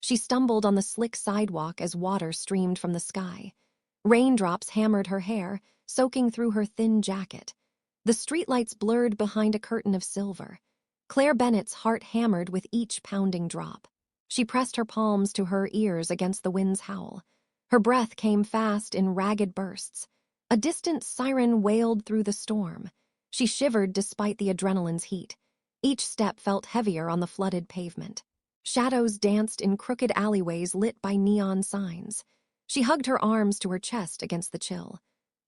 She stumbled on the slick sidewalk as water streamed from the sky. Raindrops hammered her hair, soaking through her thin jacket. The streetlights blurred behind a curtain of silver. Claire Bennett's heart hammered with each pounding drop. She pressed her palms to her ears against the wind's howl. Her breath came fast in ragged bursts. A distant siren wailed through the storm. She shivered despite the adrenaline's heat. Each step felt heavier on the flooded pavement. Shadows danced in crooked alleyways lit by neon signs. She hugged her arms to her chest against the chill.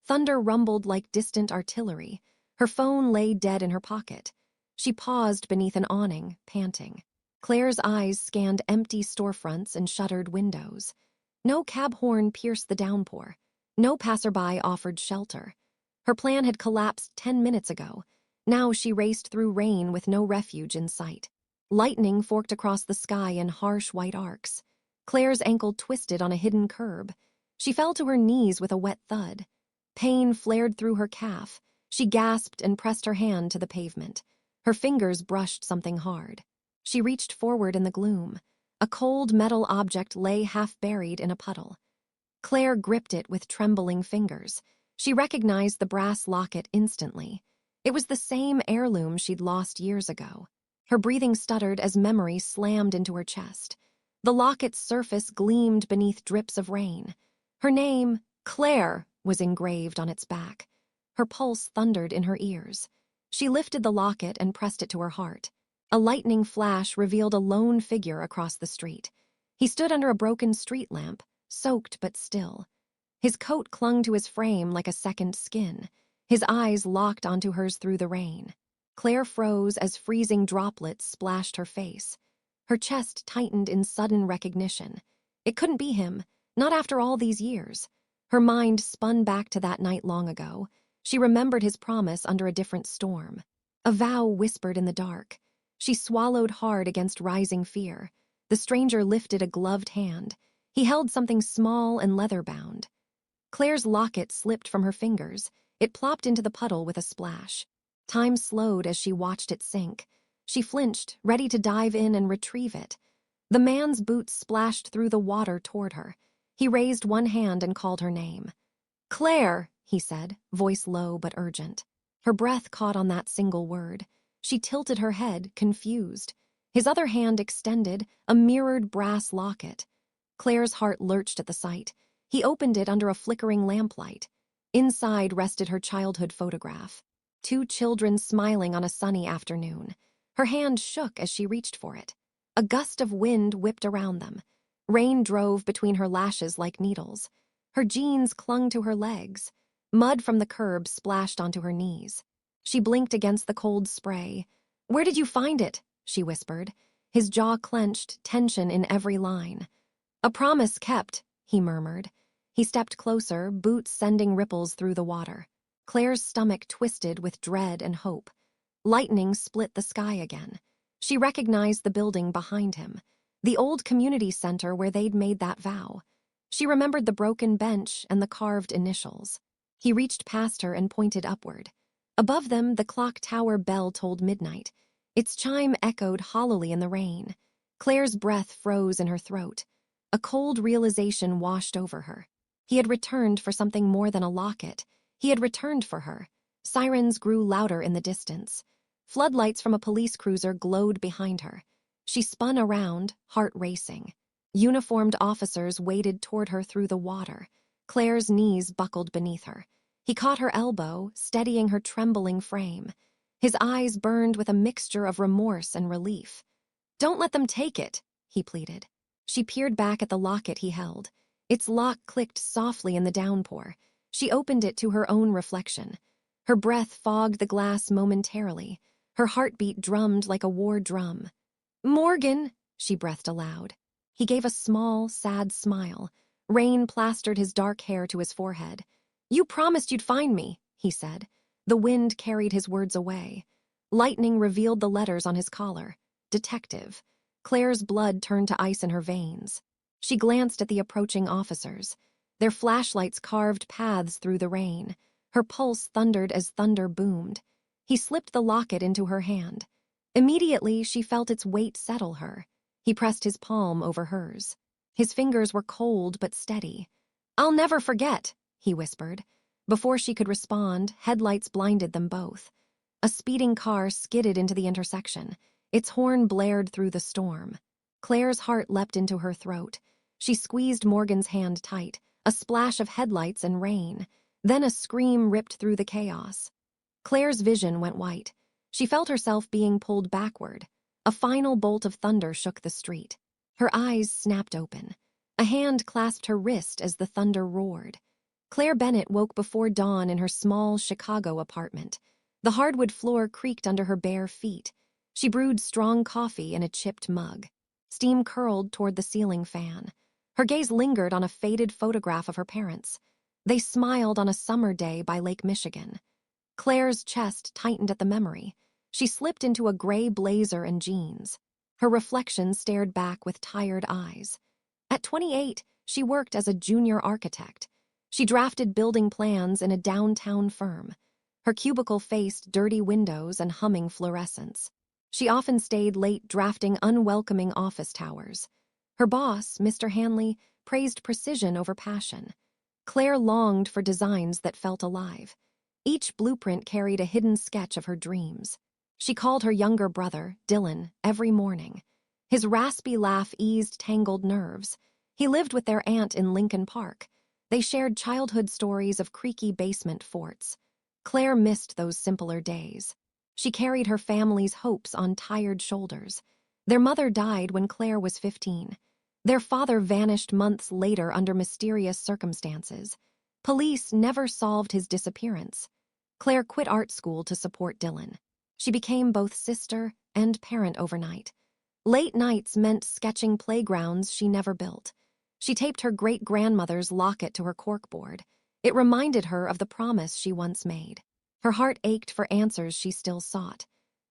Thunder rumbled like distant artillery. Her phone lay dead in her pocket. She paused beneath an awning, panting. Claire's eyes scanned empty storefronts and shuttered windows. No cab horn pierced the downpour. No passerby offered shelter. Her plan had collapsed 10 minutes ago. Now she raced through rain with no refuge in sight. Lightning forked across the sky in harsh white arcs. Claire's ankle twisted on a hidden curb. She fell to her knees with a wet thud. Pain flared through her calf. She gasped and pressed her hand to the pavement. Her fingers brushed something hard. She reached forward in the gloom. A cold metal object lay half-buried in a puddle. Claire gripped it with trembling fingers. She recognized the brass locket instantly. It was the same heirloom she'd lost years ago. Her breathing stuttered as memory slammed into her chest. The locket's surface gleamed beneath drips of rain. Her name, Claire, was engraved on its back. Her pulse thundered in her ears. She lifted the locket and pressed it to her heart. A lightning flash revealed a lone figure across the street. He stood under a broken street lamp, soaked but still. His coat clung to his frame like a second skin. His eyes locked onto hers through the rain. Claire froze as freezing droplets splashed her face. Her chest tightened in sudden recognition. It couldn't be him, not after all these years. Her mind spun back to that night long ago. She remembered his promise under a different storm. A vow whispered in the dark. She swallowed hard against rising fear. The stranger lifted a gloved hand. He held something small and leather-bound. Claire's locket slipped from her fingers. It plopped into the puddle with a splash. Time slowed as she watched it sink. She flinched, ready to dive in and retrieve it. The man's boots splashed through the water toward her. He raised one hand and called her name. "Claire," he said, voice low but urgent. Her breath caught on that single word. She tilted her head, confused. His other hand extended, a mirrored brass locket. Claire's heart lurched at the sight. He opened it under a flickering lamplight. Inside rested her childhood photograph. 2 children smiling on a sunny afternoon. Her hand shook as she reached for it. A gust of wind whipped around them. Rain drove between her lashes like needles. Her jeans clung to her legs. Mud from the curb splashed onto her knees. She blinked against the cold spray. "Where did you find it?" she whispered. His jaw clenched, tension in every line. "A promise kept," he murmured. He stepped closer, boots sending ripples through the water. Claire's stomach twisted with dread and hope. Lightning split the sky again. She recognized the building behind him, the old community center where they'd made that vow. She remembered the broken bench and the carved initials. He reached past her and pointed upward. Above them, the clock tower bell tolled midnight. Its chime echoed hollowly in the rain. Claire's breath froze in her throat. A cold realization washed over her. He had returned for something more than a locket. He had returned for her. Sirens grew louder in the distance. Floodlights from a police cruiser glowed behind her. She spun around, heart racing. Uniformed officers waded toward her through the water. Claire's knees buckled beneath her. He caught her elbow, steadying her trembling frame. His eyes burned with a mixture of remorse and relief. "Don't let them take it," he pleaded. She peered back at the locket he held. Its lock clicked softly in the downpour. She opened it to her own reflection. Her breath fogged the glass momentarily. Her heartbeat drummed like a war drum. "Morgan," she breathed aloud. He gave a small, sad smile. Rain plastered his dark hair to his forehead. "You promised you'd find me," he said. The wind carried his words away. Lightning revealed the letters on his collar. Detective. Claire's blood turned to ice in her veins. She glanced at the approaching officers. Their flashlights carved paths through the rain. Her pulse thundered as thunder boomed. He slipped the locket into her hand. Immediately, she felt its weight settle her. He pressed his palm over hers. His fingers were cold but steady. "I'll never forget," he whispered. Before she could respond, headlights blinded them both. A speeding car skidded into the intersection. Its horn blared through the storm. Claire's heart leapt into her throat. She squeezed Morgan's hand tight, a splash of headlights and rain. Then a scream ripped through the chaos. Claire's vision went white. She felt herself being pulled backward. A final bolt of thunder shook the street. Her eyes snapped open. A hand clasped her wrist as the thunder roared. Claire Bennett woke before dawn in her small Chicago apartment. The hardwood floor creaked under her bare feet. She brewed strong coffee in a chipped mug. Steam curled toward the ceiling fan. Her gaze lingered on a faded photograph of her parents. They smiled on a summer day by Lake Michigan. Claire's chest tightened at the memory. She slipped into a gray blazer and jeans. Her reflection stared back with tired eyes. At 28, she worked as a junior architect. She drafted building plans in a downtown firm. Her cubicle faced dirty windows and humming fluorescents. She often stayed late drafting unwelcoming office towers. Her boss, Mr. Hanley, praised precision over passion. Claire longed for designs that felt alive. Each blueprint carried a hidden sketch of her dreams. She called her younger brother, Dylan, every morning. His raspy laugh eased tangled nerves. He lived with their aunt in Lincoln Park. They shared childhood stories of creaky basement forts. Claire missed those simpler days. She carried her family's hopes on tired shoulders. Their mother died when Claire was 15. Their father vanished months later under mysterious circumstances. Police never solved his disappearance. Claire quit art school to support Dylan. She became both sister and parent overnight. Late nights meant sketching playgrounds she never built. She taped her great-grandmother's locket to her corkboard. It reminded her of the promise she once made. Her heart ached for answers she still sought.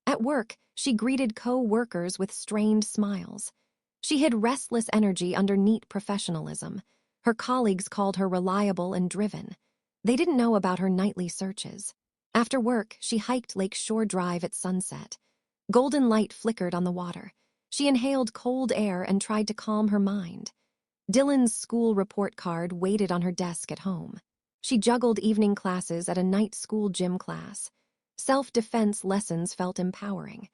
At work, she greeted co-workers with strained smiles. She hid restless energy under neat professionalism. Her colleagues called her reliable and driven. They didn't know about her nightly searches. After work, she hiked Lake Shore Drive at sunset. Golden light flickered on the water. She inhaled cold air and tried to calm her mind. Dylan's school report card waited on her desk at home. She juggled evening classes at a night school gym class. Self-defense lessons felt empowering.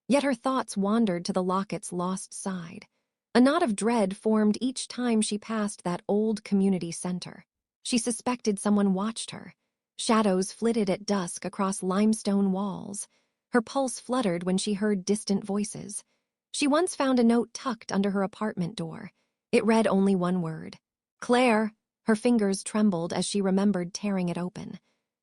Yet her thoughts wandered to the locket's lost side. A knot of dread formed each time she passed that old community center. She suspected someone watched her. Shadows flitted at dusk across limestone walls. Her pulse fluttered when she heard distant voices. She once found a note tucked under her apartment door. It read only one word. "Claire." Her fingers trembled as she remembered tearing it open.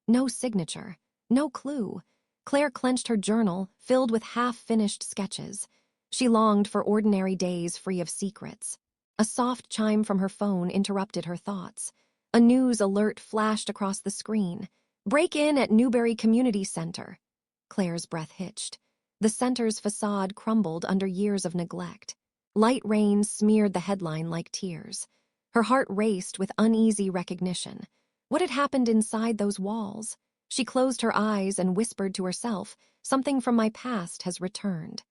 No signature. No clue. Claire clenched her journal, filled with half-finished sketches. She longed for ordinary days free of secrets. A soft chime from her phone interrupted her thoughts. A news alert flashed across the screen. "Break-in at Newberry Community Center." Claire's breath hitched. The center's facade crumbled under years of neglect. Light rain smeared the headline like tears. Her heart raced with uneasy recognition. What had happened inside those walls? She closed her eyes and whispered to herself, "Something from my past has returned."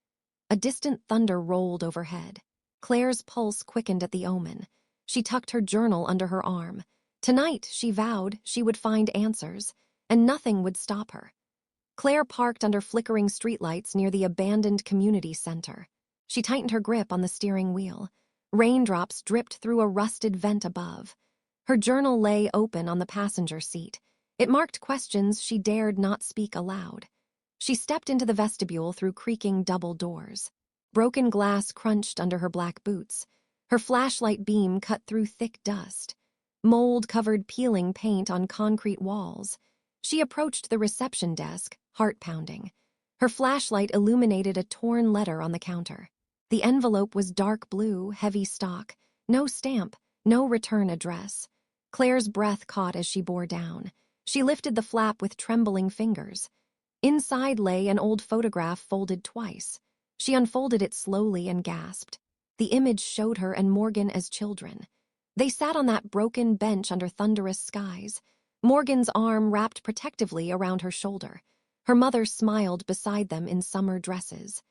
A distant thunder rolled overhead. Claire's pulse quickened at the omen. She tucked her journal under her arm. Tonight, she vowed, she would find answers, and nothing would stop her. Claire parked under flickering streetlights near the abandoned community center. She tightened her grip on the steering wheel. Raindrops dripped through a rusted vent above. Her journal lay open on the passenger seat. It marked questions she dared not speak aloud. She stepped into the vestibule through creaking double doors. Broken glass crunched under her black boots. Her flashlight beam cut through thick dust. Mold covered peeling paint on concrete walls. She approached the reception desk, heart pounding. Her flashlight illuminated a torn letter on the counter. The envelope was dark blue, heavy stock. No stamp, no return address. Claire's breath caught as she bore down. She lifted the flap with trembling fingers. Inside lay an old photograph folded twice. She unfolded it slowly and gasped. The image showed her and Morgan as children. They sat on that broken bench under thunderous skies. Morgan's arm wrapped protectively around her shoulder. Her mother smiled beside them in summer dresses.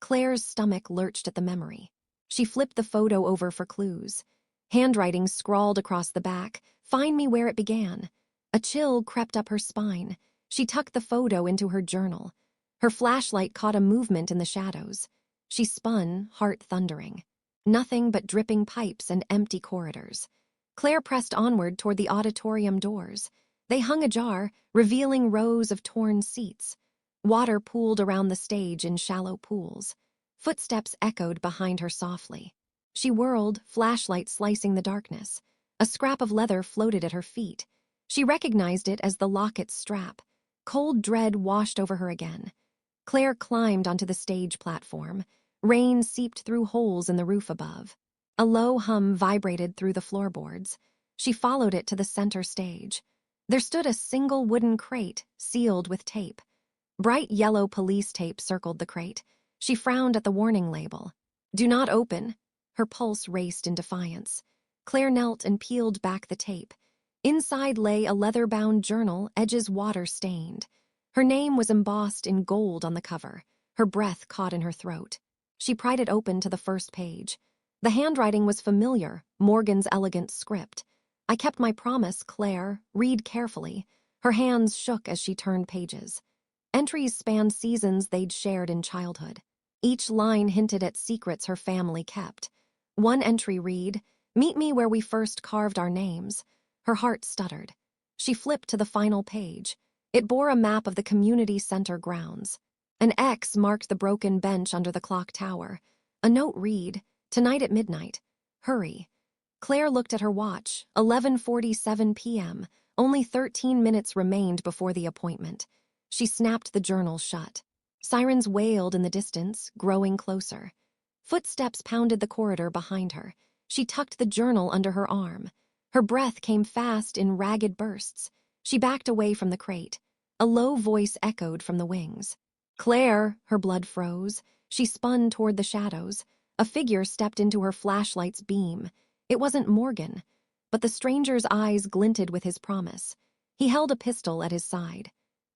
Claire's stomach lurched at the memory. She flipped the photo over for clues. Handwriting scrawled across the back, "Find me where it began." A chill crept up her spine. She tucked the photo into her journal. Her flashlight caught a movement in the shadows. She spun, heart thundering. Nothing but dripping pipes and empty corridors. Claire pressed onward toward the auditorium doors. They hung ajar, revealing rows of torn seats. Water pooled around the stage in shallow pools. Footsteps echoed behind her softly. She whirled, flashlight slicing the darkness. A scrap of leather floated at her feet. She recognized it as the locket's strap. Cold dread washed over her again. Claire climbed onto the stage platform. Rain seeped through holes in the roof above. A low hum vibrated through the floorboards. She followed it to the center stage. There stood a single wooden crate, sealed with tape. Bright yellow police tape circled the crate. She frowned at the warning label. "Do not open." Her pulse raced in defiance. Claire knelt and peeled back the tape. Inside lay a leather-bound journal, edges water-stained. Her name was embossed in gold on the cover. Her breath caught in her throat. She pried it open to the first page. The handwriting was familiar, Morgan's elegant script. "I kept my promise, Claire. Read carefully." Her hands shook as she turned pages. Entries spanned seasons they'd shared in childhood. Each line hinted at secrets her family kept. One entry read, "Meet me where we first carved our names." Her heart stuttered. She flipped to the final page. It bore a map of the community center grounds. An X marked the broken bench under the clock tower. A note read, "Tonight at midnight. Hurry." Claire looked at her watch, 11:47 p.m. Only 13 minutes remained before the appointment. She snapped the journal shut. Sirens wailed in the distance, growing closer. Footsteps pounded the corridor behind her. She tucked the journal under her arm. Her breath came fast in ragged bursts. She backed away from the crate. A low voice echoed from the wings. "Claire!" Her blood froze. She spun toward the shadows. A figure stepped into her flashlight's beam. It wasn't Morgan, but the stranger's eyes glinted with his promise. He held a pistol at his side.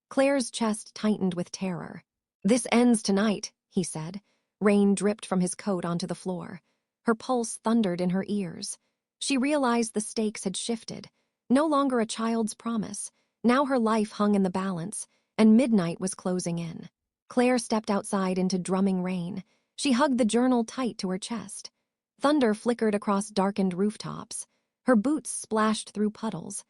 Claire's chest tightened with terror. "This ends tonight," he said. Rain dripped from his coat onto the floor. Her pulse thundered in her ears. She realized the stakes had shifted. No longer a child's promise. Now her life hung in the balance, and midnight was closing in. Claire stepped outside into drumming rain. She hugged the journal tight to her chest. Thunder flickered across darkened rooftops. Her boots splashed through puddles.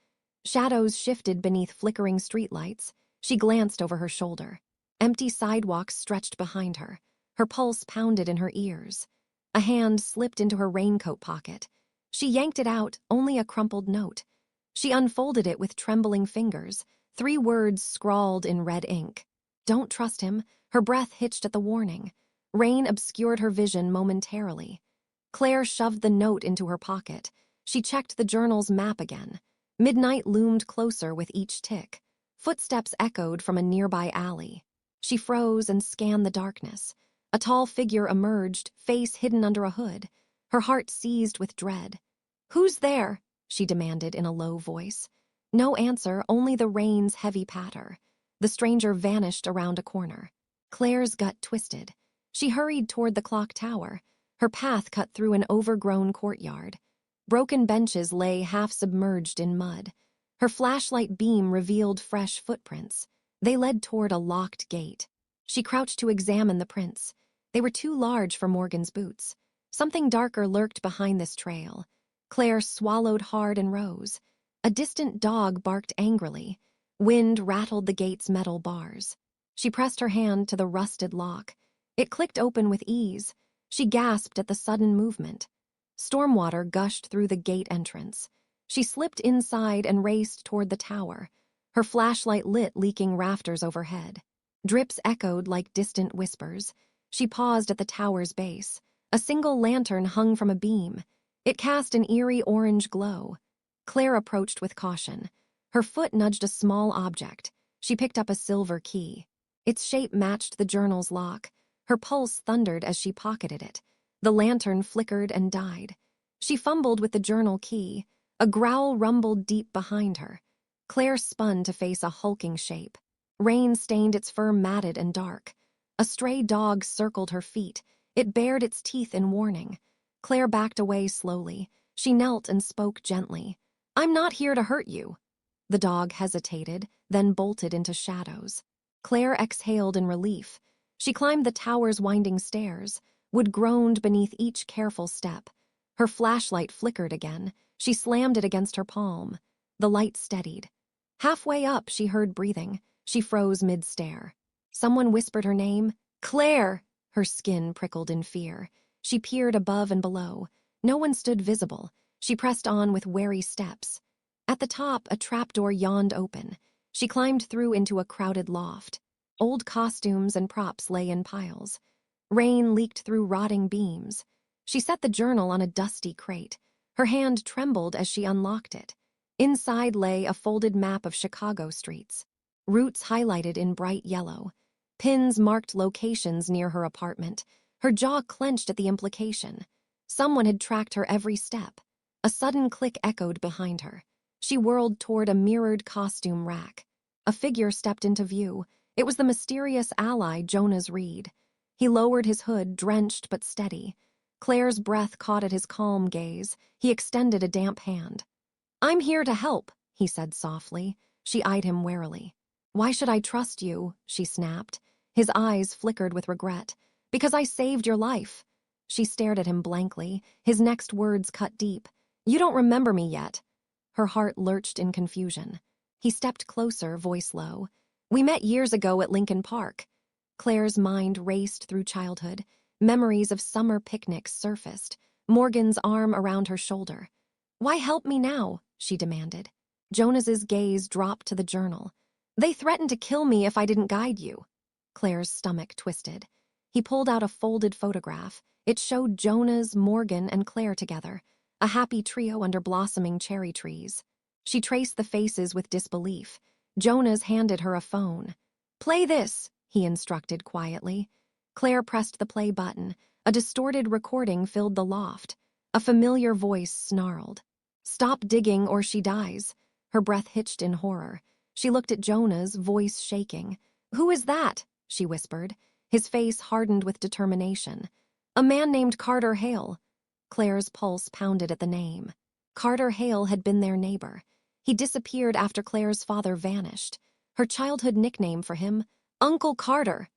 Shadows shifted beneath flickering streetlights. She glanced over her shoulder. Empty sidewalks stretched behind her. Her pulse pounded in her ears. A hand slipped into her raincoat pocket. She yanked it out, only a crumpled note. She unfolded it with trembling fingers, 3 words scrawled in red ink. "Don't trust him." Her breath hitched at the warning. Rain obscured her vision momentarily. Claire shoved the note into her pocket. She checked the journal's map again. Midnight loomed closer with each tick. Footsteps echoed from a nearby alley. She froze and scanned the darkness. A tall figure emerged, face hidden under a hood. Her heart seized with dread. "Who's there?" she demanded in a low voice. No answer, only the rain's heavy patter. The stranger vanished around a corner. Claire's gut twisted. She hurried toward the clock tower. Her path cut through an overgrown courtyard. Broken benches lay half-submerged in mud. Her flashlight beam revealed fresh footprints. They led toward a locked gate. She crouched to examine the prints. They were too large for Morgan's boots. Something darker lurked behind this trail. Claire swallowed hard and rose. A distant dog barked angrily. Wind rattled the gate's metal bars. She pressed her hand to the rusted lock. It clicked open with ease. She gasped at the sudden movement. Stormwater gushed through the gate entrance. She slipped inside and raced toward the tower. Her flashlight lit leaking rafters overhead. Drips echoed like distant whispers. She paused at the tower's base. A single lantern hung from a beam. It cast an eerie orange glow. Claire approached with caution. Her foot nudged a small object. She picked up a silver key. Its shape matched the journal's lock. Her pulse thundered as she pocketed it. The lantern flickered and died. She fumbled with the journal key. A growl rumbled deep behind her. Claire spun to face a hulking shape. Rain stained its fur matted and dark. A stray dog circled her feet. It bared its teeth in warning. Claire backed away slowly. She knelt and spoke gently. "I'm not here to hurt you." The dog hesitated, then bolted into shadows. Claire exhaled in relief. She climbed the tower's winding stairs. Wood groaned beneath each careful step. Her flashlight flickered again. She slammed it against her palm. The light steadied. Halfway up, she heard breathing. She froze mid-stare. Someone whispered her name. "Claire!" Her skin prickled in fear. She peered above and below. No one stood visible. She pressed on with wary steps. At the top, a trapdoor yawned open. She climbed through into a crowded loft. Old costumes and props lay in piles. Rain leaked through rotting beams. She set the journal on a dusty crate. Her hand trembled as she unlocked it. Inside lay a folded map of Chicago streets. Routes highlighted in bright yellow. Pins marked locations near her apartment. Her jaw clenched at the implication. Someone had tracked her every step. A sudden click echoed behind her. She whirled toward a mirrored costume rack. A figure stepped into view. It was the mysterious ally Jonas Reed. He lowered his hood, drenched but steady. Claire's breath caught at his calm gaze. He extended a damp hand. "I'm here to help," he said softly. She eyed him warily. "Why should I trust you?" she snapped. His eyes flickered with regret. "Because I saved your life." She stared at him blankly. His next words cut deep. "You don't remember me yet." Her heart lurched in confusion. He stepped closer, voice low. "We met years ago at Lincoln Park." Claire's mind raced through childhood. Memories of summer picnics surfaced. Morgan's arm around her shoulder. "Why help me now?" she demanded. Jonas's gaze dropped to the journal. "They threatened to kill me if I didn't guide you." Claire's stomach twisted. He pulled out a folded photograph. It showed Jonas, Morgan, and Claire together, a happy trio under blossoming cherry trees. She traced the faces with disbelief. Jonas handed her a phone. "Play this," he instructed quietly. Claire pressed the play button. A distorted recording filled the loft. A familiar voice snarled. "Stop digging or she dies." Her breath hitched in horror. She looked at Jonas, voice shaking. "Who is that?" she whispered. His face hardened with determination. "A man named Carter Hale." Claire's pulse pounded at the name. Carter Hale had been their neighbor. He disappeared after Claire's father vanished. Her childhood nickname for him, Uncle Carter.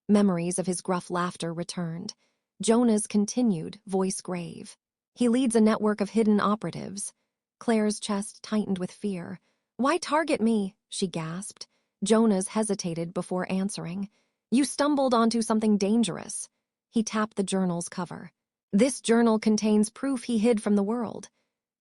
Memories of his gruff laughter returned. Jonas continued, voice grave. "He leads a network of hidden operatives." Claire's chest tightened with fear. "Why target me?" she gasped. Jonas hesitated before answering. "You stumbled onto something dangerous." He tapped the journal's cover. "This journal contains proof he hid from the world."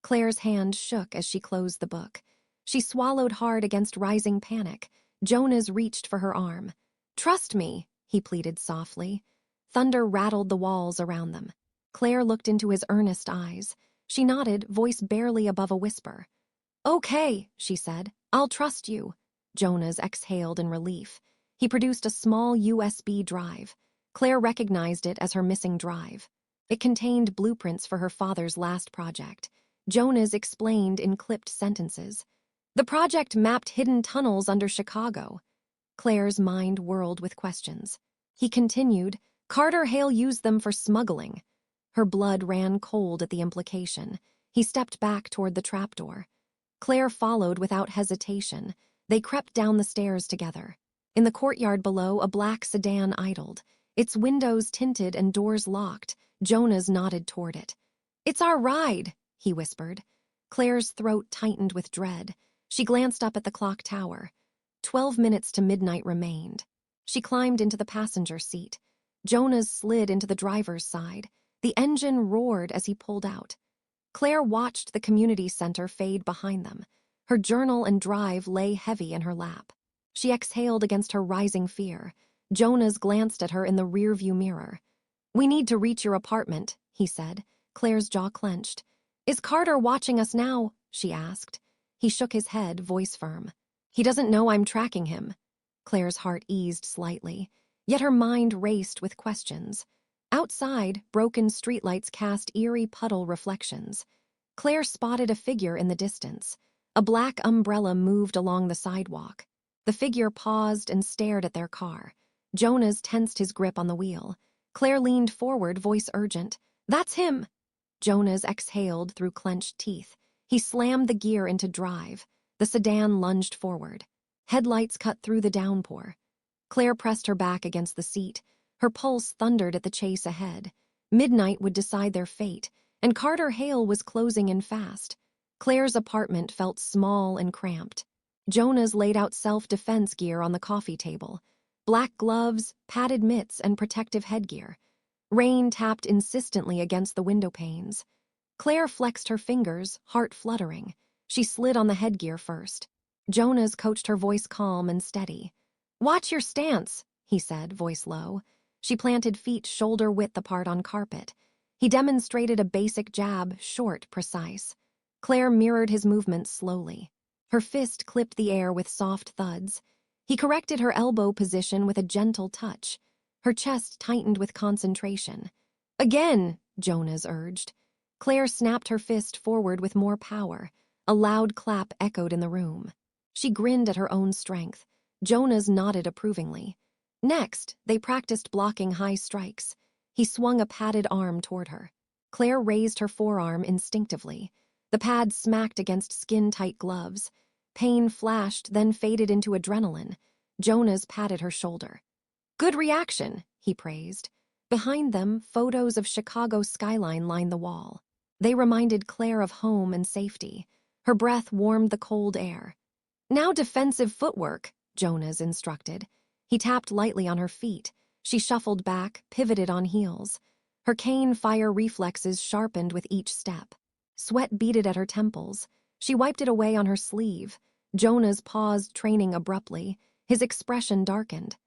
Claire's hand shook as she closed the book. She swallowed hard against rising panic. Jonas reached for her arm. "Trust me," he pleaded softly. Thunder rattled the walls around them. Claire looked into his earnest eyes. She nodded, voice barely above a whisper. "Okay," she said. "I'll trust you." Jonas exhaled in relief. He produced a small USB drive. Claire recognized it as her missing drive. It contained blueprints for her father's last project. Jonas explained in clipped sentences. "The project mapped hidden tunnels under Chicago." Claire's mind whirled with questions. He continued, "Carter Hale used them for smuggling." Her blood ran cold at the implication. He stepped back toward the trapdoor. Claire followed without hesitation. They crept down the stairs together. In the courtyard below, a black sedan idled. Its windows tinted and doors locked. Jonas nodded toward it. "It's our ride," he whispered. Claire's throat tightened with dread. She glanced up at the clock tower. 12 minutes to midnight remained. She climbed into the passenger seat. Jonas slid into the driver's side. The engine roared as he pulled out. Claire watched the community center fade behind them. Her journal and drive lay heavy in her lap. She exhaled against her rising fear. Jonas glanced at her in the rearview mirror. "We need to reach your apartment," he said. Claire's jaw clenched. "Is Carter watching us now?" she asked. He shook his head, voice firm. "He doesn't know I'm tracking him." Claire's heart eased slightly, yet her mind raced with questions. Outside, broken streetlights cast eerie puddle reflections. Claire spotted a figure in the distance. A black umbrella moved along the sidewalk. The figure paused and stared at their car. Jonas tensed his grip on the wheel. Claire leaned forward, voice urgent. "That's him!" Jonas exhaled through clenched teeth. He slammed the gear into drive. The sedan lunged forward. Headlights cut through the downpour. Claire pressed her back against the seat. Her pulse thundered at the chase ahead. Midnight would decide their fate, and Carter Hale was closing in fast. Claire's apartment felt small and cramped. Jonas laid out self-defense gear on the coffee table. Black gloves, padded mitts, and protective headgear. Rain tapped insistently against the window panes. Claire flexed her fingers, heart fluttering. She slid on the headgear first. Jonas coached her, voice calm and steady. "Watch your stance," he said, voice low. She planted feet shoulder-width apart on carpet. He demonstrated a basic jab, short, precise. Claire mirrored his movements slowly. Her fist clipped the air with soft thuds. He corrected her elbow position with a gentle touch. Her chest tightened with concentration. "Again," Jonas urged. Claire snapped her fist forward with more power. A loud clap echoed in the room. She grinned at her own strength. Jonas nodded approvingly. Next, they practiced blocking high strikes. He swung a padded arm toward her. Claire raised her forearm instinctively. The pad smacked against skin-tight gloves. Pain flashed, then faded into adrenaline. Jonas patted her shoulder. "Good reaction," he praised. Behind them, photos of Chicago's skyline lined the wall. They reminded Claire of home and safety. Her breath warmed the cold air. "Now defensive footwork," Jonas instructed. He tapped lightly on her feet. She shuffled back, pivoted on heels. Her cane fire reflexes sharpened with each step. Sweat beaded at her temples. She wiped it away on her sleeve. Jonas paused, training abruptly. His expression darkened.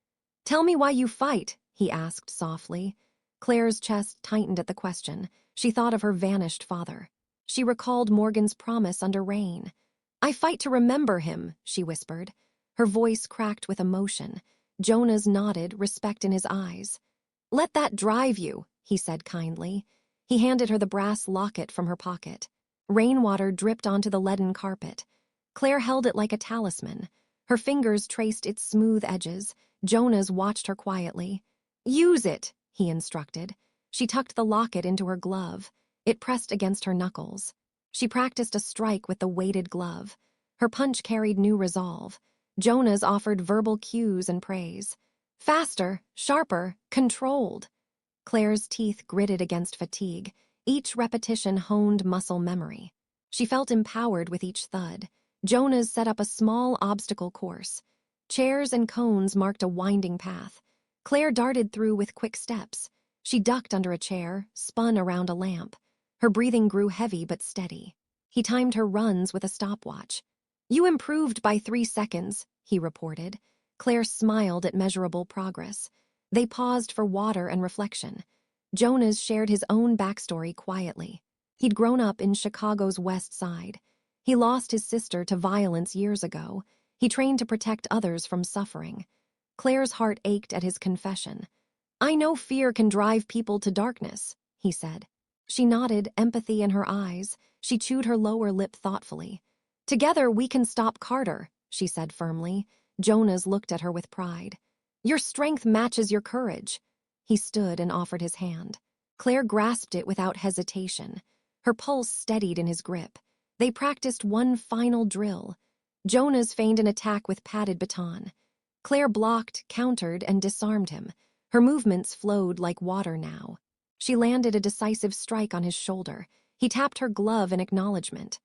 "Tell me why you fight," he asked softly. Claire's chest tightened at the question. She thought of her vanished father. She recalled Morgan's promise under Rain. "I fight to remember him," she whispered. Her voice cracked with emotion. Jonas nodded, respect in his eyes. "Let that drive you," he said kindly. He handed her the brass locket from her pocket. Rainwater dripped onto the leaden carpet. Claire held it like a talisman. Her fingers traced its smooth edges. Jonas watched her quietly. "Use it," he instructed. She tucked the locket into her glove. It pressed against her knuckles. She practiced a strike with the weighted glove. Her punch carried new resolve. Jonas offered verbal cues and praise. Faster, sharper, controlled. Claire's teeth gritted against fatigue. Each repetition honed muscle memory. She felt empowered with each thud. Jonas set up a small obstacle course. Chairs and cones marked a winding path. Claire darted through with quick steps. She ducked under a chair, spun around a lamp. Her breathing grew heavy but steady. He timed her runs with a stopwatch. "You improved by 3 seconds," he reported. Claire smiled at measurable progress. They paused for water and reflection. Jonas shared his own backstory quietly. He'd grown up in Chicago's West Side. He lost his sister to violence years ago. He trained to protect others from suffering. Claire's heart ached at his confession. "I know fear can drive people to darkness," he said. She nodded, empathy in her eyes. She chewed her lower lip thoughtfully. "Together we can stop Carter," she said firmly. Jonas looked at her with pride. "Your strength matches your courage." He stood and offered his hand. Claire grasped it without hesitation. Her pulse steadied in his grip. They practiced one final drill. Jonas feigned an attack with padded baton. Claire blocked, countered, and disarmed him. Her movements flowed like water now. She landed a decisive strike on his shoulder. He tapped her glove in acknowledgement.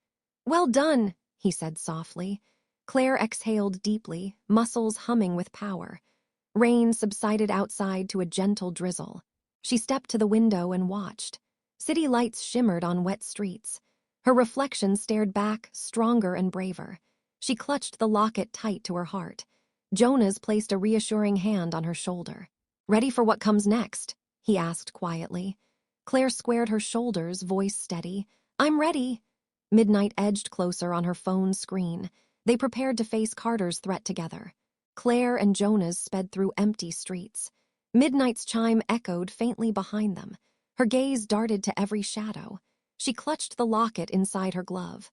"Well done," he said softly. Claire exhaled deeply, muscles humming with power. Rain subsided outside to a gentle drizzle. She stepped to the window and watched. City lights shimmered on wet streets. Her reflection stared back, stronger and braver. She clutched the locket tight to her heart. Jonas placed a reassuring hand on her shoulder. "Ready for what comes next?" he asked quietly. Claire squared her shoulders, voice steady. "I'm ready." Midnight edged closer on her phone screen. They prepared to face Carter's threat together. Claire and Jonas sped through empty streets. Midnight's chime echoed faintly behind them. Her gaze darted to every shadow. She clutched the locket inside her glove.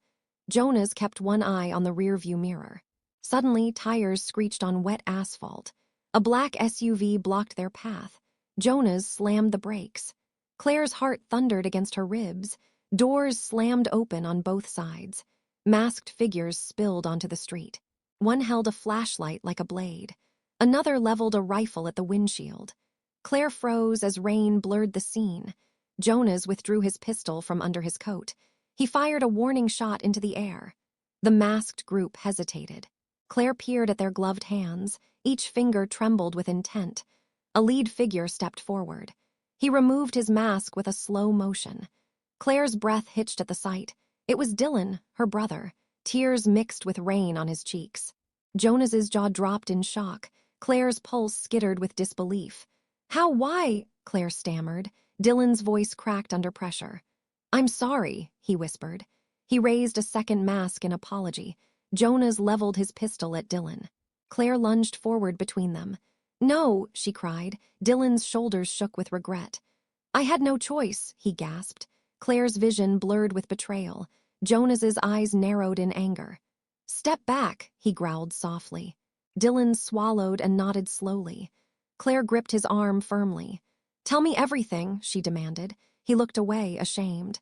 Jonas kept one eye on the rearview mirror. Suddenly, tires screeched on wet asphalt. A black SUV blocked their path. Jonas slammed the brakes. Claire's heart thundered against her ribs. Doors slammed open on both sides. Masked figures spilled onto the street. One held a flashlight like a blade. Another leveled a rifle at the windshield. Claire froze as rain blurred the scene. Jonas withdrew his pistol from under his coat. He fired a warning shot into the air. The masked group hesitated. Claire peered at their gloved hands. Each finger trembled with intent. A lead figure stepped forward. He removed his mask with a slow motion. Claire's breath hitched at the sight. It was Dylan, her brother. Tears mixed with rain on his cheeks. Jonas's jaw dropped in shock. Claire's pulse skittered with disbelief. "How, why?" Claire stammered. Dylan's voice cracked under pressure. "I'm sorry," he whispered. He raised a second mask in apology. Jonas leveled his pistol at Dylan. Claire lunged forward between them. "No," she cried. Dylan's shoulders shook with regret. "I had no choice," he gasped. Claire's vision blurred with betrayal. Jonas's eyes narrowed in anger. "Step back," he growled softly. Dylan swallowed and nodded slowly. Claire gripped his arm firmly. "Tell me everything," she demanded. He looked away, ashamed.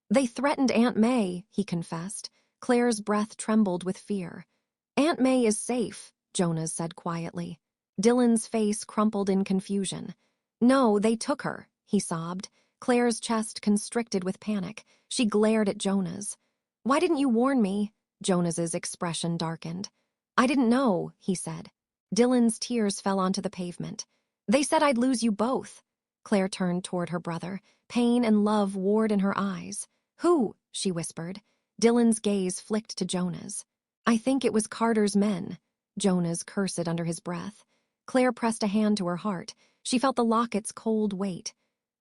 "They threatened Aunt May," he confessed. Claire's breath trembled with fear. "Aunt May is safe," Jonas said quietly. Dylan's face crumpled in confusion. "No, they took her," he sobbed. Claire's chest constricted with panic. She glared at Jonas. "Why didn't you warn me?" Jonas's expression darkened. "I didn't know," he said. Dylan's tears fell onto the pavement. "They said I'd lose you both." Claire turned toward her brother. Pain and love warred in her eyes. "Who?" she whispered. Dylan's gaze flicked to Jonas. "I think it was Carter's men." Jonas cursed under his breath. Claire pressed a hand to her heart. She felt the locket's cold weight.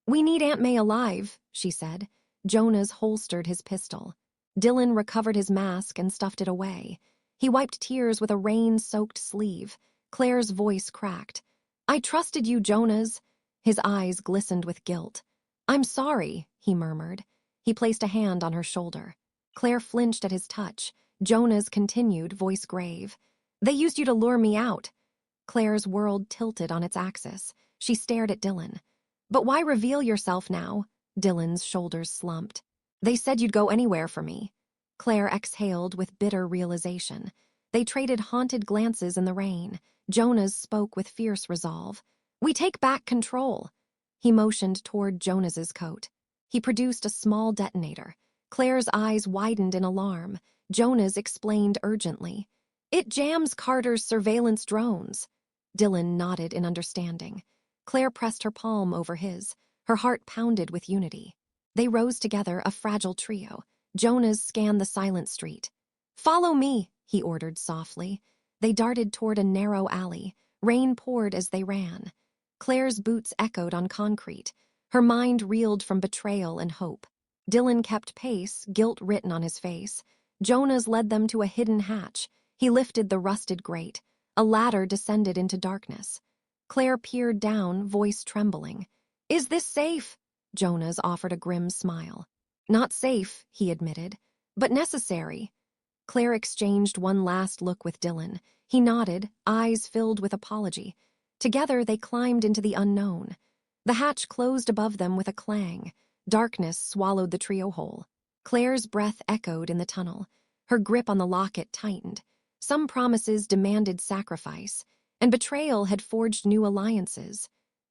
"We need Aunt May alive," she said. Jonas holstered his pistol. Dylan recovered his mask and stuffed it away. He wiped tears with a rain-soaked sleeve. Claire's voice cracked. "I trusted you, Jonas." His eyes glistened with guilt. "I'm sorry," he murmured. He placed a hand on her shoulder. Claire flinched at his touch. Jonas continued, voice grave. "They used you to lure me out." Claire's world tilted on its axis. She stared at Dylan. "But why reveal yourself now?" Dylan's shoulders slumped. "They said you'd go anywhere for me." Claire exhaled with bitter realization. They traded haunted glances in the rain. Jonas spoke with fierce resolve. "We take back control." He motioned toward Jonas's coat. He produced a small detonator. Claire's eyes widened in alarm. Jonas explained urgently. "It jams Carter's surveillance drones." Dylan nodded in understanding. Claire pressed her palm over his. Her heart pounded with unity. They rose together, a fragile trio. Jonas scanned the silent street. "Follow me," he ordered softly. They darted toward a narrow alley. Rain poured as they ran. Claire's boots echoed on concrete. Her mind reeled from betrayal and hope. Dylan kept pace, guilt written on his face. Jonas led them to a hidden hatch. He lifted the rusted grate. A ladder descended into darkness. Claire peered down, voice trembling. "Is this safe?" Jonas offered a grim smile. "Not safe," he admitted, "but necessary." Claire exchanged one last look with Dylan. He nodded, eyes filled with apology. Together they climbed into the unknown. The hatch closed above them with a clang. Darkness swallowed the trio whole. Claire's breath echoed in the tunnel. Her grip on the locket tightened. Some promises demanded sacrifice, and betrayal had forged new alliances.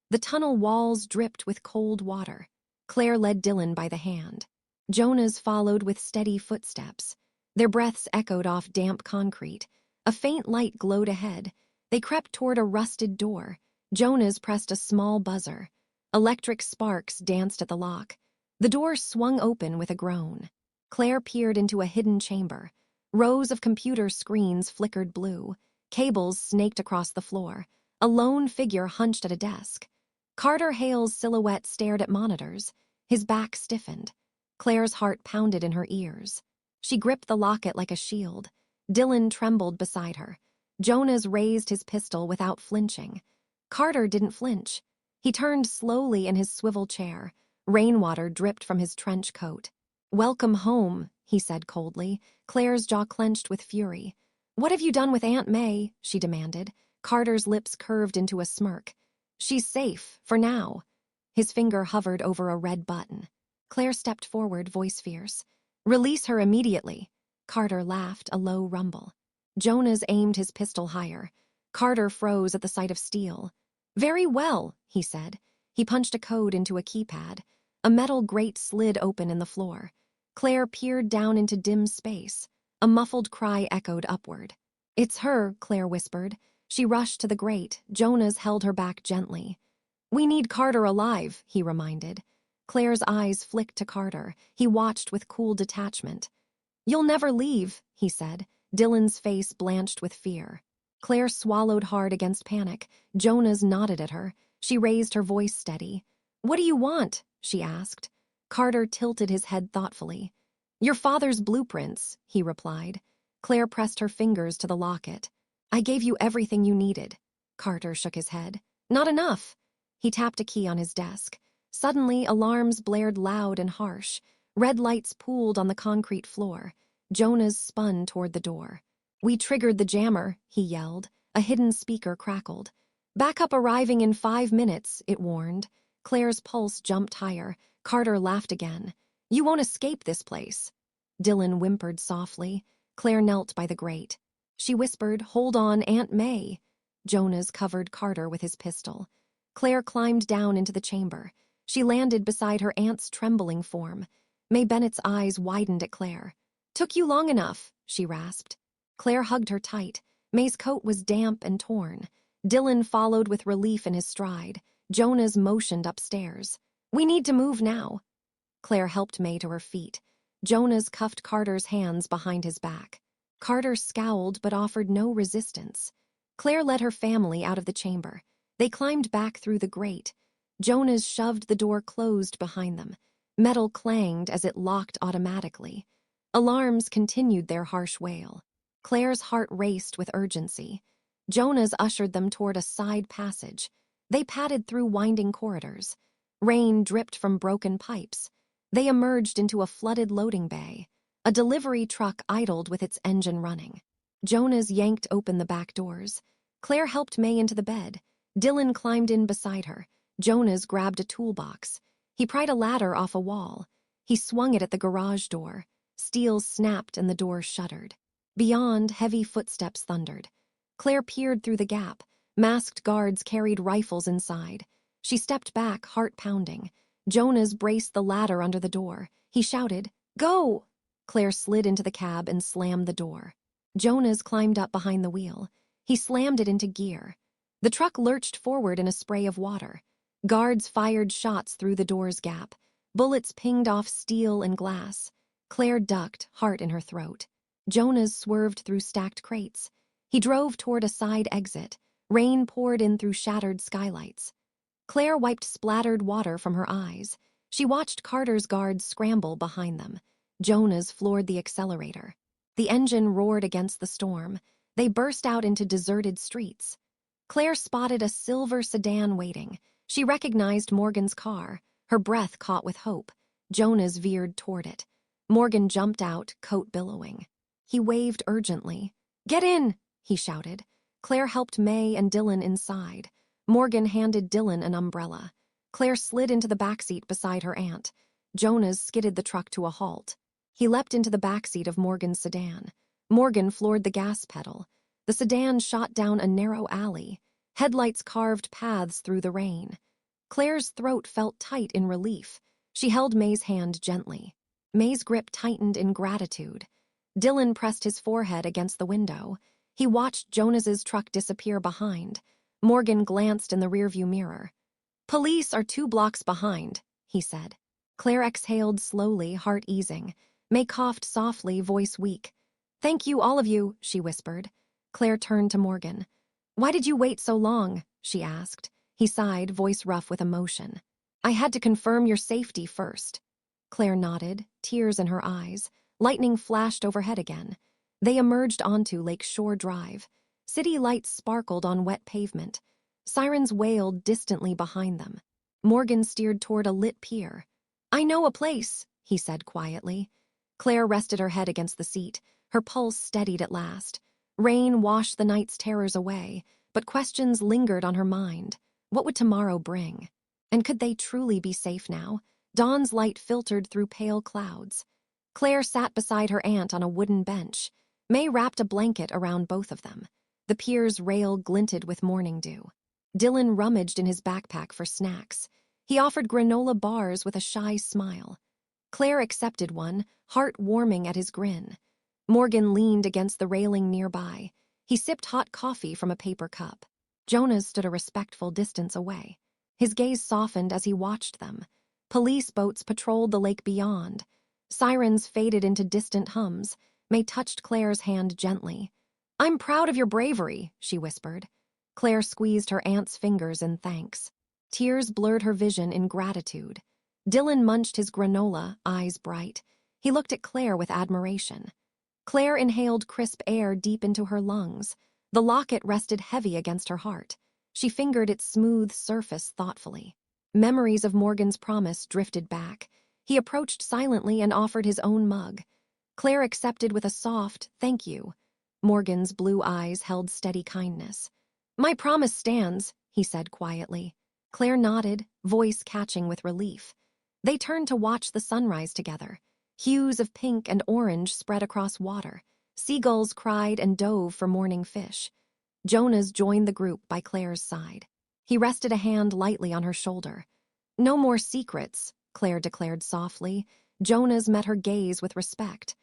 The tunnel walls dripped with cold water. Claire led Dylan by the hand. Jonas followed with steady footsteps. Their breaths echoed off damp concrete. A faint light glowed ahead. They crept toward a rusted door. Jonas pressed a small buzzer. Electric sparks danced at the lock. The door swung open with a groan. Claire peered into a hidden chamber. Rows of computer screens flickered blue. Cables snaked across the floor. A lone figure hunched at a desk. Carter Hale's silhouette stared at monitors. His back stiffened. Claire's heart pounded in her ears. She gripped the locket like a shield. Dylan trembled beside her. Jonas raised his pistol without flinching. Carter didn't flinch. He turned slowly in his swivel chair. Rainwater dripped from his trench coat. "Welcome home," he said coldly. Claire's jaw clenched with fury. "What have you done with Aunt May?" she demanded. Carter's lips curved into a smirk. "She's safe, for now." His finger hovered over a red button. Claire stepped forward, voice fierce. "Release her immediately." Carter laughed, a low rumble. Jonas aimed his pistol higher. Carter froze at the sight of steel. "Very well," he said. He punched a code into a keypad. A metal grate slid open in the floor. Claire peered down into dim space. A muffled cry echoed upward. "It's her," Claire whispered. She rushed to the grate. Jonas held her back gently. "We need Carter alive," he reminded. Claire's eyes flicked to Carter. He watched with cool detachment. "You'll never leave," he said. Dylan's face blanched with fear. Claire swallowed hard against panic. Jonas nodded at her. She raised her voice steady. "What do you want?" she asked. Carter tilted his head thoughtfully. "Your father's blueprints," he replied. Claire pressed her fingers to the locket. "I gave you everything you needed." Carter shook his head. "Not enough." He tapped a key on his desk. Suddenly, alarms blared loud and harsh. Red lights pooled on the concrete floor. Jonas spun toward the door. "We triggered the jammer," he yelled. A hidden speaker crackled. "Backup arriving in 5 minutes," it warned. Claire's pulse jumped higher. Carter laughed again. "You won't escape this place." Dylan whimpered softly. Claire knelt by the grate. She whispered, "Hold on, Aunt May." Jonas covered Carter with his pistol. Claire climbed down into the chamber. She landed beside her aunt's trembling form. May Bennett's eyes widened at Claire. "Took you long enough," she rasped. Claire hugged her tight. May's coat was damp and torn. Dylan followed with relief in his stride. Jonas motioned upstairs. "We need to move now." Claire helped May to her feet. Jonas cuffed Carter's hands behind his back. Carter scowled but offered no resistance. Claire led her family out of the chamber. They climbed back through the grate. Jonas shoved the door closed behind them. Metal clanged as it locked automatically. Alarms continued their harsh wail. Claire's heart raced with urgency. Jonas ushered them toward a side passage. They padded through winding corridors. Rain dripped from broken pipes. They emerged into a flooded loading bay. A delivery truck idled with its engine running. Jonas yanked open the back doors. Claire helped May into the bed. Dylan climbed in beside her. Jonas grabbed a toolbox. He pried a ladder off a wall. He swung it at the garage door. Steel snapped and the door shuddered. Beyond, heavy footsteps thundered. Claire peered through the gap. Masked guards carried rifles inside. She stepped back, heart pounding. Jonas braced the ladder under the door. He shouted, "Go!" Claire slid into the cab and slammed the door. Jonas climbed up behind the wheel. He slammed it into gear. The truck lurched forward in a spray of water. Guards fired shots through the door's gap. Bullets pinged off steel and glass. Claire ducked, heart in her throat. Jonas swerved through stacked crates. He drove toward a side exit. Rain poured in through shattered skylights. Claire wiped splattered water from her eyes. She watched Carter's guards scramble behind them. Jonas floored the accelerator. The engine roared against the storm. They burst out into deserted streets. Claire spotted a silver sedan waiting. She recognized Morgan's car. Her breath caught with hope. Jonas veered toward it. Morgan jumped out, coat billowing. He waved urgently. "Get in!" he shouted. Claire helped May and Dylan inside. Morgan handed Dylan an umbrella. Claire slid into the backseat beside her aunt. Jonas skidded the truck to a halt. He leapt into the backseat of Morgan's sedan. Morgan floored the gas pedal. The sedan shot down a narrow alley. Headlights carved paths through the rain. Claire's throat felt tight in relief. She held May's hand gently. May's grip tightened in gratitude. Dylan pressed his forehead against the window. He watched Jonas's truck disappear behind. Morgan glanced in the rearview mirror. "Police are 2 blocks behind," he said. Claire exhaled slowly, heart easing. May coughed softly, voice weak. "Thank you, all of you," she whispered. Claire turned to Morgan. "Why did you wait so long?" she asked. He sighed, voice rough with emotion. "I had to confirm your safety first." Claire nodded, tears in her eyes. Lightning flashed overhead again. They emerged onto Lake Shore Drive. City lights sparkled on wet pavement. Sirens wailed distantly behind them. Morgan steered toward a lit pier. "I know a place," he said quietly. Claire rested her head against the seat. Her pulse steadied at last. Rain washed the night's terrors away, but questions lingered on her mind. What would tomorrow bring? And could they truly be safe now? Dawn's light filtered through pale clouds. Claire sat beside her aunt on a wooden bench. May wrapped a blanket around both of them. The pier's rail glinted with morning dew. Dylan rummaged in his backpack for snacks. He offered granola bars with a shy smile. Claire accepted one, heart warming at his grin. Morgan leaned against the railing nearby. He sipped hot coffee from a paper cup. Jonas stood a respectful distance away. His gaze softened as he watched them. Police boats patrolled the lake beyond. Sirens faded into distant hums. May touched Claire's hand gently. "I'm proud of your bravery," she whispered. Claire squeezed her aunt's fingers in thanks. Tears blurred her vision in gratitude. Dylan munched his granola, eyes bright. He looked at Claire with admiration. Claire inhaled crisp air deep into her lungs. The locket rested heavy against her heart. She fingered its smooth surface thoughtfully. Memories of Morgan's promise drifted back. He approached silently and offered his own mug. Claire accepted with a soft, "Thank you." Morgan's blue eyes held steady kindness. "My promise stands," he said quietly. Claire nodded, voice catching with relief. They turned to watch the sunrise together. Hues of pink and orange spread across water. Seagulls cried and dove for morning fish. Jonas joined the group by Claire's side. He rested a hand lightly on her shoulder. "No more secrets," Claire declared softly. Jonas met her gaze with respect.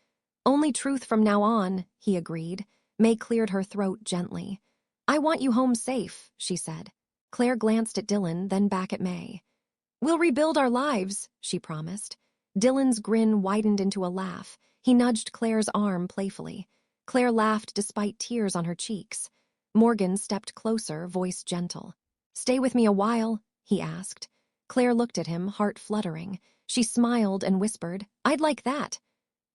"Only truth from now on," he agreed. May cleared her throat gently. "I want you home safe," she said. Claire glanced at Dylan, then back at May. "We'll rebuild our lives," she promised. Dylan's grin widened into a laugh. He nudged Claire's arm playfully. Claire laughed despite tears on her cheeks. Morgan stepped closer, voice gentle. "Stay with me a while?" he asked. Claire looked at him, heart fluttering. She smiled and whispered, "I'd like that."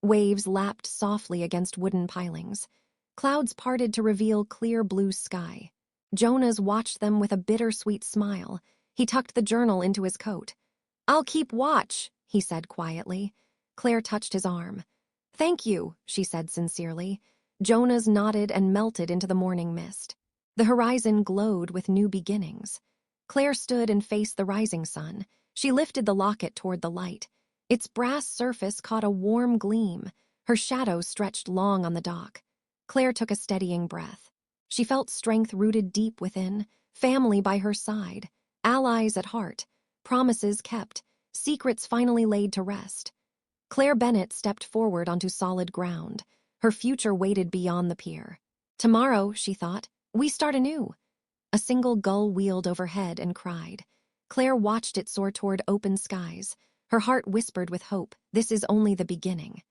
Waves lapped softly against wooden pilings. Clouds parted to reveal clear blue sky. Jonas watched them with a bittersweet smile. He tucked the journal into his coat. "I'll keep watch," he said quietly. Claire touched his arm. "Thank you," she said sincerely. Jonas nodded and melted into the morning mist. The horizon glowed with new beginnings. Claire stood and faced the rising sun. She lifted the locket toward the light. Its brass surface caught a warm gleam. Her shadow stretched long on the dock. Claire took a steadying breath. She felt strength rooted deep within, family by her side, allies at heart, promises kept, secrets finally laid to rest. Claire Bennett stepped forward onto solid ground. Her future waited beyond the pier. Tomorrow, she thought, we start anew. A single gull wheeled overhead and cried. Claire watched it soar toward open skies. Her heart whispered with hope, this is only the beginning.